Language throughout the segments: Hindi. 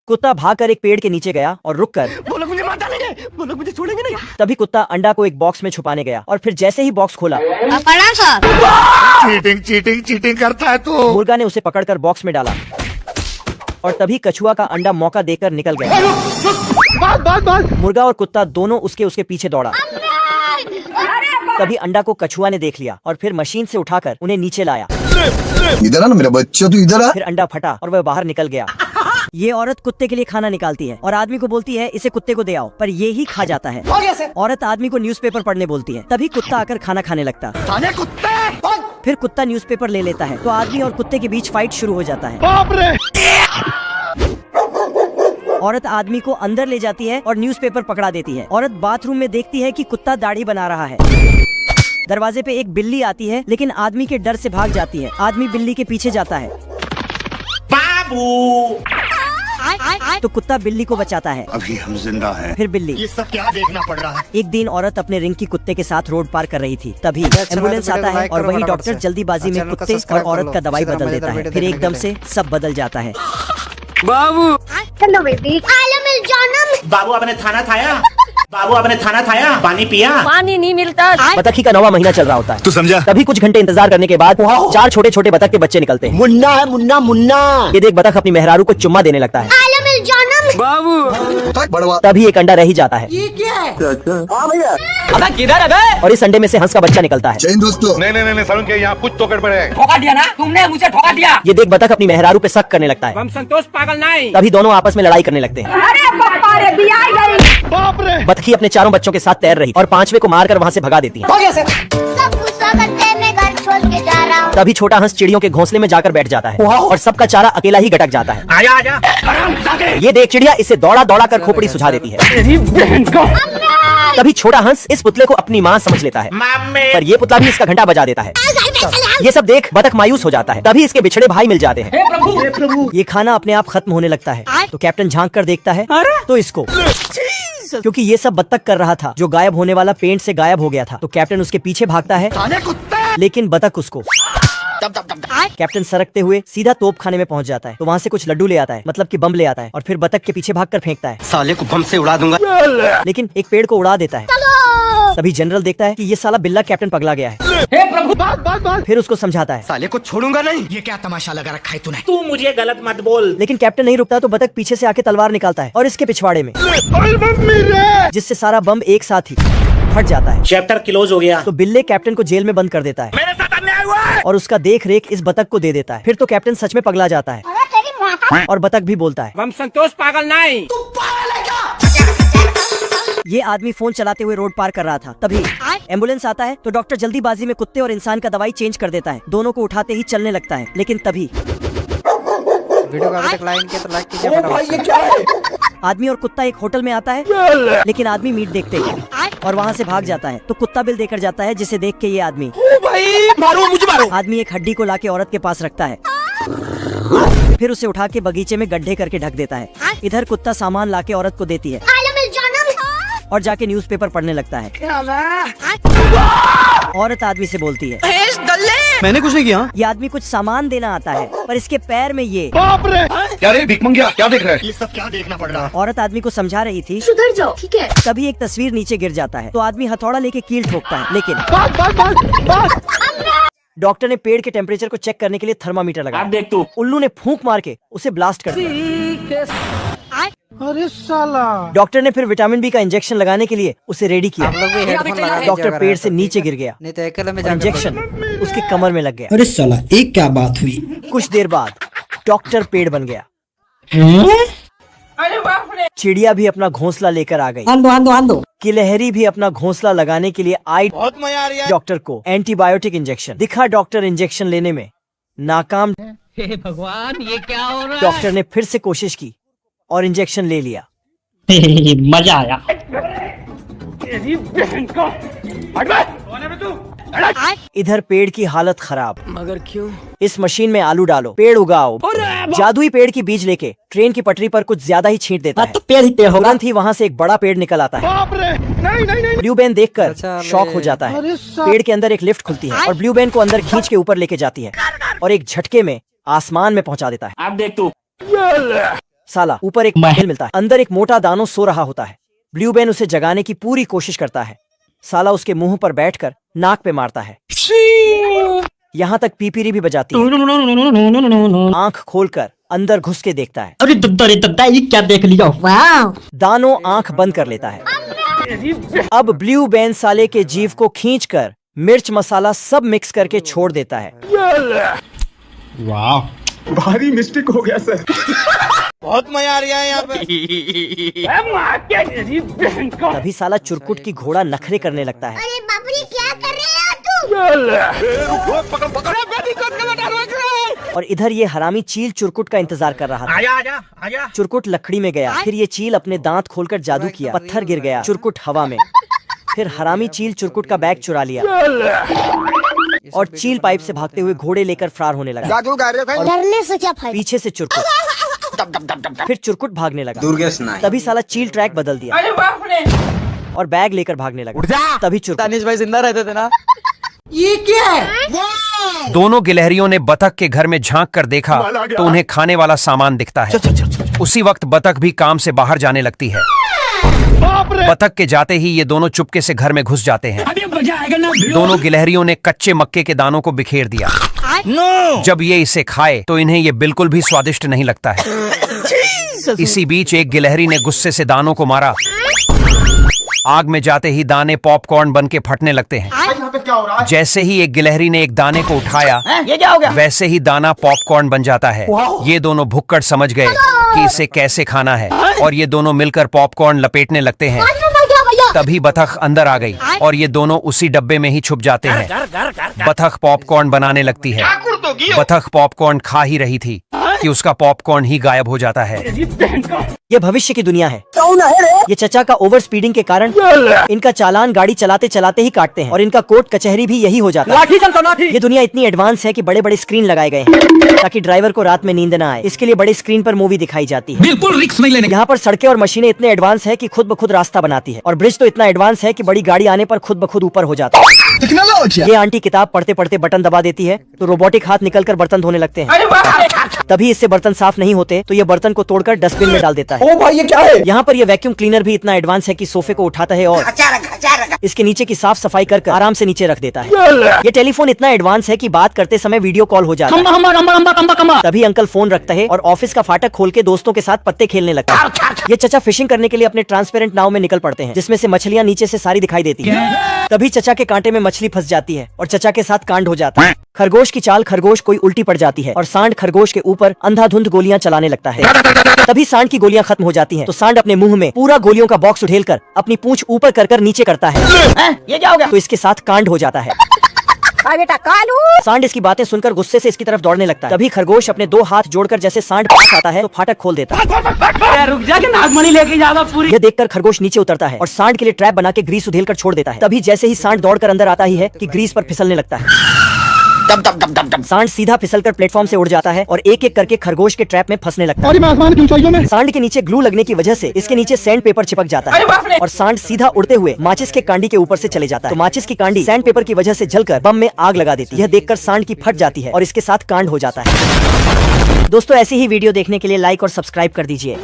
कुत्ता भागकर एक पेड़ के नीचे गया और रुककर वो लोग मुझे मार डालेंगे, वो लोग मुझे छोड़ेंगे नहीं। तभी कुत्ता अंडा को एक बॉक्स में छुपाने गया और फिर जैसे ही बॉक्स खोला चीटिंग चीटिंग चीटिंग करता है तू। मुर्गा ने उसे पकड़कर बॉक्स में डाला और तभी कछुआ का अंडा मौका देकर निकल गया। मुर्गा और कुत्ता दोनों उसके पीछे दौड़ा। तभी अंडा को कछुआ ने देख लिया और फिर मशीन से उठाकर उन्हें नीचे लाया। इधर आ ना मेरा बच्चा, तू इधर आ। फिर अंडा फटा और वह बाहर निकल गया। ये औरत कुत्ते के लिए खाना निकालती है और आदमी को बोलती है इसे कुत्ते को दे आओ, पर ये ही खा जाता है। औरत आदमी को न्यूज़पेपर पढ़ने बोलती है, तभी कुत्ता आकर खाना खाने लगता। फिर कुत्ता न्यूज़पेपर ले लेता है तो आदमी और कुत्ते के बीच फाइट शुरू हो जाता है। बाप रे। औरत आदमी को अंदर ले जाती है और न्यूज़पेपर पकड़ा देती है। औरत बाथरूम में देखती है कि कुत्ता दाढ़ी बना रहा है। दरवाजे पे एक बिल्ली आती है लेकिन आदमी के डर से भाग जाती है। आदमी बिल्ली के पीछे जाता है। बाबू तो कुत्ता बिल्ली को बचाता है। अभी हम जिंदा हैं। फिर बिल्ली। ये सब क्या देखना पड़ रहा है। एक दिन औरत अपने रिंग की कुत्ते के साथ रोड पार कर रही थी, तभी एम्बुलेंस आता है और वही डॉक्टर जल्दीबाजी में कुत्ते और औरत का दवाई बदल देता है। फिर एकदम से सब बदल जाता है। बाबू हेलो बेबी, आलम मिल जानम। बाबू आपने खाना खाया, बाबू आपने खाना खाया, पानी पिया। पानी नहीं मिलता। बतख का 9वां महीना चल रहा होता है। तू समझा? तभी कुछ घंटे इंतजार करने के बाद 4 छोटे छोटे बतख के बच्चे निकलते हैं। मुन्ना है, मुन्ना मुन्ना। ये देख बतख अपनी मेहरारू को चुम्मा देने लगता है। आलम मिल जानम। बाबू बड़वा। तभी एक अंडा रह ही जाता है। ये क्या है। हाँ भैया। अबे किधर है बे? और इस अंडे में से हंस का बच्चा निकलता है। जय हिंद दोस्तों। नहीं सारुण के यहाँ कुछ तो गड़बड़ है। ठोका दिया ना तुमने, मुझे ठोका दिया। ये देख बतख अपनी मेहरारू पे शक करने लगता है। हम संतोष पागल नहीं। तभी दोनों आपस में लड़ाई करने लगते हैं। अरे पापा रे बिया गई। बाप रे। बतखी अपने चारों बच्चों के साथ तैर रही और 5वें को मारकर वहाँ से भगा देती है। सब गुस्सा करते हैं, मैं घर छोड़ के जा रहा हूँ। तभी छोटा हंस चिड़ियों के घोंसले में जाकर बैठ जाता है और सबका चारा अकेला ही गटक जाता है। आजा आजा। ये देख चिड़िया इसे दौड़ा दौड़ा कर खोपड़ी सुझा देती है। तभी छोटा हंस इस पुतले को अपनी माँ समझ लेता है, पर ये पुतला भी इसका घंटा बजा देता है। ये सब देख बतख मायूस हो जाता है। तभी इसके बिछड़े भाई मिल जाते हैं। हे प्रभु। ये खाना अपने आप खत्म होने लगता है तो कैप्टन झांक कर देखता है तो इसको, क्योंकि ये सब बतख कर रहा था जो गायब होने वाला पेंट से गायब हो गया था। तो कैप्टन उसके पीछे भागता है लेकिन बतख उसको। कैप्टन सरकते हुए सीधा तोप खाने में पहुंच जाता है तो वहाँ से कुछ लड्डू ले आता है, मतलब कि बम ले आता है और फिर बतख के पीछे भागकर फेंकता है। साले को बम से उड़ा दूंगा। लेकिन एक पेड़ को उड़ा देता है। तभी जनरल देखता है कि ये साला बिल्ला कैप्टन पगला गया है। हे प्रभु। फिर उसको समझाता है। साले को छोड़ूंगा नहीं। ये क्या तमाशा लगा रखा है तूने। तू मुझे गलत मत बोल। लेकिन कैप्टन नहीं रुकता तो बतख पीछे से आके तलवार निकालता है और इसके पिछवाड़े में, जिससे सारा बम एक साथ ही फट जाता है। चैप्टर क्लोज हो गया। तो बिल्ले कैप्टन को जेल में बंद कर देता है मेरे साथ अन्याय हुआ है। और उसका देख रेख इस बतख को दे देता है। फिर तो कैप्टन सच में पगला जाता है और बतख भी बोलता है हम संतोष पागल नहीं। ये आदमी फोन चलाते हुए रोड पार कर रहा था, तभी एम्बुलेंस आता है तो डॉक्टर जल्दीबाजी में कुत्ते और इंसान का दवाई चेंज कर देता है। दोनों को उठाते ही चलने लगता है। लेकिन तभी वीडियो का अभी तक लाइन के तो लाइक कीजिए फटाफट से। क्या है। आदमी और कुत्ता एक होटल में आता है लेकिन आदमी मीट देखते हैं और वहाँ से भाग जाता है। तो कुत्ता बिल देकर जाता है जिसे देख के ये आदमी भाई मारो मुझे मारो। आदमी एक हड्डी को लाके औरत के पास रखता है, फिर उसे उठा के बगीचे में गड्ढे करके ढक देता है। इधर कुत्ता सामान लाके औरत को देती है आलम मिल जानम। और जाके न्यूज़पेपर पढ़ने लगता है। औरत आदमी से बोलती है मैंने कुछ नहीं किया। ये आदमी कुछ सामान देना आता है पर इसके पैर में ये। बाप रे। क्या रे भिख मंगिया, क्या देख रहा है? ये सब क्या देखना पड़ रहा है। औरत आदमी को समझा रही थी सुधर जाओ, ठीक है। तभी एक तस्वीर नीचे गिर जाता है तो आदमी हथौड़ा लेके कील ठोकता है। लेकिन डॉक्टर ने पेड़ के टेम्परेचर को चेक करने के लिए थर्मामीटर लगाया। आप देख तू। उल्लू ने फूंक मार के उसे ब्लास्ट कर दिया। अरे साला। डॉक्टर ने फिर विटामिन बी का इंजेक्शन लगाने के लिए उसे रेडी किया। आप लोग भी हेडफोन लगा लीजिए डॉक्टर अगर पेड़ है से तो, नीचे ठीक है? गिर गया नहीं तो अकेले में और जाके इंजेक्शन उसके कमर में लग गया। अरे साला एक क्या बात हुई। कुछ देर बाद डॉक्टर पेड़ बन गया। अरे बाप रे। चिड़िया भी अपना घोंसला लेकर आ गई। आंदो गिलहरी भी अपना घोंसला लगाने के लिए आई। बहुत मजा आ रही है। डॉक्टर को एंटीबायोटिक इंजेक्शन दिखा। डॉक्टर इंजेक्शन लेने में नाकाम। हे भगवान, ये क्या हो रहा है। डॉक्टर ने फिर से कोशिश की और इंजेक्शन ले लिया। मजा आया। इधर पेड़ की हालत खराब। मगर क्यों। इस मशीन में आलू डालो, पेड़ उगाओ। जादुई पेड़ की बीज लेके ट्रेन की पटरी पर कुछ ज्यादा ही छींट देता है। पेड़ ही पेड़ होगा। तुरंत ही वहाँ से एक बड़ा पेड़ निकल आता है। बाप रे। नहीं। ब्लू बैन देखकर अच्छा, शॉक हो जाता है। पेड़ के अंदर एक लिफ्ट खुलती है और ब्लू बैन को अंदर खींच के ऊपर लेके जाती है और एक झटके में आसमान में पहुंचा देता है। आप देख तू। साला ऊपर एक महल मिलता है, अंदर एक मोटा दानो सो रहा होता है। ब्लू बेन उसे जगाने की पूरी कोशिश करता है। साला उसके मुंह पर बैठकर नाक पे मारता है, यहाँ तक पीपीरी भी बजाती है। आंख खोलकर अंदर घुस के देखता है। अरे दद्दा ये क्या देख लिया? दानो आंख बंद कर लेता है। अब ब्लू बेन साले के जीव को खींचकर मिर्च मसाला सब मिक्स करके छोड़ देता है। वाह, भारी मिस्टेक हो गया सर। बहुत मजा आ रहा है यहाँ पे। तभी साला चुरकुट की घोड़ा नखरे करने लगता है। अरे बाप रे, क्या कर रहे हो तुम? और इधर ये हरामी चील चुरकुट का इंतजार कर रहा था। आजा आजा। चुरकुट लकड़ी में गया, फिर ये चील अपने दांत खोलकर जादू किया, पत्थर गिर गया, चुरकुट हवा में। फिर हरामी चील चुरकुट का बैग चुरा लिया और चील पाइप से भागते हुए घोड़े लेकर फरार होने लगा। डरने से क्या फायदा? पीछे से चुरकुट, फिर चुरकुट भागने लगा। तभी साला चील ट्रैक बदल दिया और बैग लेकर भागने लगा। तभी चुरकुट, दानिश भाई जिंदा रहते थे ना। दोनों गिलहरियों ने बतख के घर में झांक कर देखा तो उन्हें खाने वाला सामान दिखता है। उसी वक्त बतख भी काम से बाहर जाने लगती है। बतख के जाते ही ये दोनों चुपके से घर में घुस जाते हैं। दोनों गिलहरियों ने कच्चे मक्के के दानों को बिखेर दिया। जब ये इसे खाए तो इन्हें ये बिल्कुल भी स्वादिष्ट नहीं लगता है। इसी बीच एक गिलहरी ने गुस्से से दानों को मारा। आग में जाते ही दाने पॉपकॉर्न बन के फटने लगते हैं। जैसे ही एक गिलहरी ने एक दाने को उठाया, वैसे ही दाना पॉपकॉर्न बन जाता है। ये दोनों भुक्कड़ समझ गए कि इसे कैसे खाना है और ये दोनों मिलकर पॉपकॉर्न लपेटने लगते हैं। तभी बतख अंदर आ गई और ये दोनों उसी डब्बे में ही छुप जाते हैं। बतख पॉपकॉर्न बनाने लगती है। बतख पॉपकॉर्न खा ही रही थी कि उसका पॉपकॉर्न ही गायब हो जाता है। ये भविष्य की दुनिया है। ये चचा का ओवर स्पीडिंग के कारण इनका चालान गाड़ी चलाते चलाते ही काटते हैं और इनका कोर्ट कचहरी भी यही हो जाता है। ये दुनिया इतनी एडवांस है कि बड़े बड़े स्क्रीन लगाए गए हैं ताकि ड्राइवर को रात में नींद न आए। इसके लिए बड़े स्क्रीन पर मूवी दिखाई जाती है। बिल्कुल रिस्क नहीं लेने। यहाँ पर सड़कें और मशीनें इतने एडवांस है कि खुद ब खुद रास्ता बनाती है और ब्रिज तो इतना एडवांस है कि बड़ी गाड़ी आने पर खुद ब खुद ऊपर हो जाता है। ये आंटी किताब पढ़ते पढ़ते बटन दबा देती है तो रोबोटिक हाथ निकलकर बर्तन धोने लगते हैं। तभी इससे बर्तन साफ नहीं होते तो ये बर्तन को तोड़कर डस्टबिन में डाल देता है। ओ भाई ये क्या है? यहाँ पर ये वैक्यूम क्लीनर भी इतना एडवांस है कि सोफे को उठाता है और इसके नीचे की साफ सफाई कर आराम से नीचे रख देता है। ये टेलीफोन इतना एडवांस है कि बात करते समय वीडियो कॉल हो जाता है। तभी अंकल फोन रखता है और ऑफिस का फाटक खोल के दोस्तों के साथ पत्ते खेलने लगता है। ये चचा फिशिंग करने के लिए अपने ट्रांसपेरेंट नाव में निकल पड़ते हैं जिसमें से मछलियाँ नीचे से सारी दिखाई देती है। तभी चचा के कांटे में मछली फंस जाती है और चचा के साथ कांड हो जाता है। खरगोश की चाल खरगोश कोई उल्टी पड़ जाती है और सांड खरगोश के ऊपर अंधाधुंध गोलियां चलाने लगता है। तभी सांड की गोलियां खत्म हो जाती हैं तो सांड अपने मुंह में पूरा गोलियों का बॉक्स उठेलकर अपनी पूंछ ऊपर कर नीचे करता है। ये क्या हो गया? तो इसके साथ कांड हो जाता है। बेटा कालू। सांड इसकी बातें सुनकर गुस्से से इसकी तरफ दौड़ने लगता है। तभी खरगोश अपने दो हाथ जोड़कर जैसे सांड पास आता है तो फाटक खोल देता है। रुक जा के नागमणि लेके जाना पूरी। यह देखकर खरगोश नीचे उतरता है और सांड के लिए ट्रैप बना के ग्रीस उधेलकर छोड़ देता है। तभी जैसे ही सांड दौड़कर अंदर आता ही है कि ग्रीस पर फिसलने लगता है। सांड सीधा फिसलकर प्लेटफॉर्म से उड़ जाता है और एक एक करके खरगोश के ट्रैप में फंसने लगता है। सांड के नीचे ग्लू लगने की वजह से इसके नीचे सैंड पेपर चिपक जाता है और सांड सीधा उड़ते हुए माचिस के कांडी के ऊपर से चले जाता है। तो माचिस की कांडी सैंड पेपर की वजह से जलकर बम में आग लगा देती है। यह देखकर सांड की फट जाती है और इसके साथ कांड हो जाता है। दोस्तों ऐसी ही वीडियो देखने के लिए लाइक और सब्सक्राइब कर दीजिए।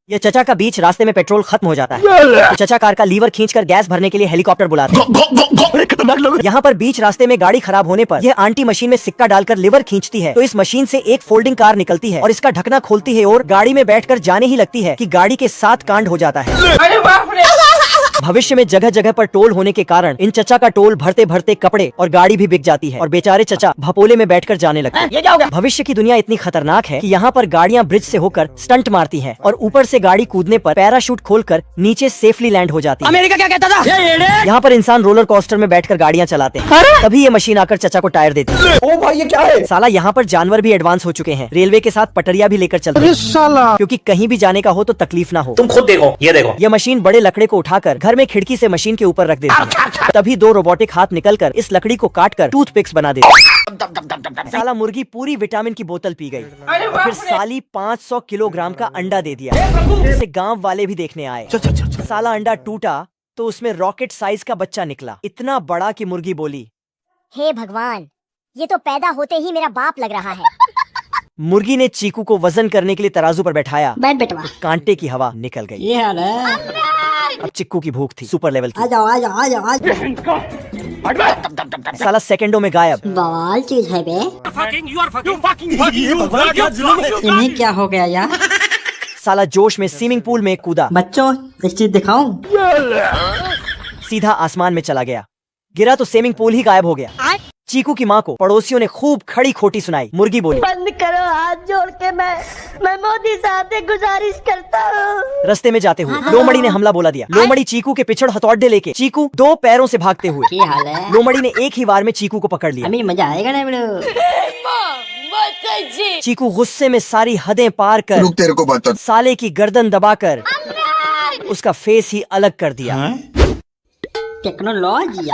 ये चचा का बीच रास्ते में पेट्रोल खत्म हो जाता है तो चचा कार का लीवर खींचकर गैस भरने के लिए हेलीकॉप्टर बुलाते हैं। यहाँ पर बीच रास्ते में गाड़ी खराब होने पर यह आंटी मशीन में सिक्का डालकर लीवर खींचती है तो इस मशीन से एक फोल्डिंग कार निकलती है और इसका ढकना खोलती है और गाड़ी में बैठकर जाने ही लगती है कि गाड़ी के साथ कांड हो जाता है। भविष्य में जगह जगह पर टोल होने के कारण इन चचा का टोल भरते भरते कपड़े और गाड़ी भी बिक जाती है और बेचारे चचा भपोले में बैठकर जाने लगते हैं। ये क्या हो गया? भविष्य की दुनिया इतनी खतरनाक है कि यहाँ पर गाड़ियाँ ब्रिज से होकर स्टंट मारती हैं और ऊपर से गाड़ी कूदने पर पैराशूट खोलकर नीचे सेफली लैंड हो जाती है। अमेरिका क्या कहता था? यहाँ पर इंसान रोलर कोस्टर में बैठकर गाड़ियाँ चलाते हैं। तभी ये मशीन आकर चचा को टायर देती है। ओ भाई ये क्या है? साला यहाँ पर जानवर भी एडवांस हो चुके हैं। रेलवे के साथ पटरिया भी लेकर चलते हैं क्योंकि कहीं भी जाने का हो तो तकलीफ ना हो। तुम खुद देखो, ये देखो। यह मशीन बड़े लकड़े को उठाकर घर में खिड़की से मशीन के ऊपर रख देती है। तभी दो रोबोटिक हाथ निकलकर इस लकड़ी को काटकर टूथपिक्स बना देते हैं। साला मुर्गी पूरी विटामिन की बोतल पी गई फिर साली 500 किलोग्राम का अंडा दे दिया जिसे गांव वाले भी देखने आए। साला अंडा टूटा तो उसमें रॉकेट साइज का बच्चा निकला, इतना बड़ा कि मुर्गी बोली, हे भगवान, ये तो पैदा होते ही मेरा बाप लग रहा है। मुर्गी ने चीकू को वजन करने के लिए तराजू पर बैठाया। बैठ बेटवा। कांटे की हवा निकल गई। ये हाल है। अब चिक्कू की भूख थी सुपर लेवल आ की। जाओ आ जाओ आ जाओ आ जाओ। साला सेकंडों में गायब। बवाल चीज है बे। इन्हें क्या हो गया यार? साला जोश में स्विमिंग पूल में कूदा, बच्चों एक चीज दिखाऊं? सीधा आसमान में चला गया। गिरा तो स्विमिंग पूल ही गायब हो गया। चीकू की माँ को पड़ोसियों ने खूब खड़ी खोटी सुनाई। मुर्गी बोली, बंद करो हाथ जोड़ के, मैं मोदी साहब से गुजारिश करता हूँ। रास्ते में जाते हुए लोमड़ी ने हमला बोला दिया। लोमड़ी चीकू के पिछड़ हथौड़े लेके चीकू 2 पैरों से भागते हुए। ये हाल है। लोमड़ी ने एक ही वार में चीकू को पकड़ लिया। अभी मजा आएगा ना बड़ो। चीकू गुस्से में सारी हदें पार कर तेरे को बता साले की गर्दन दबाकर उसका फेस ही अलग कर दिया। टेक्नोलॉजी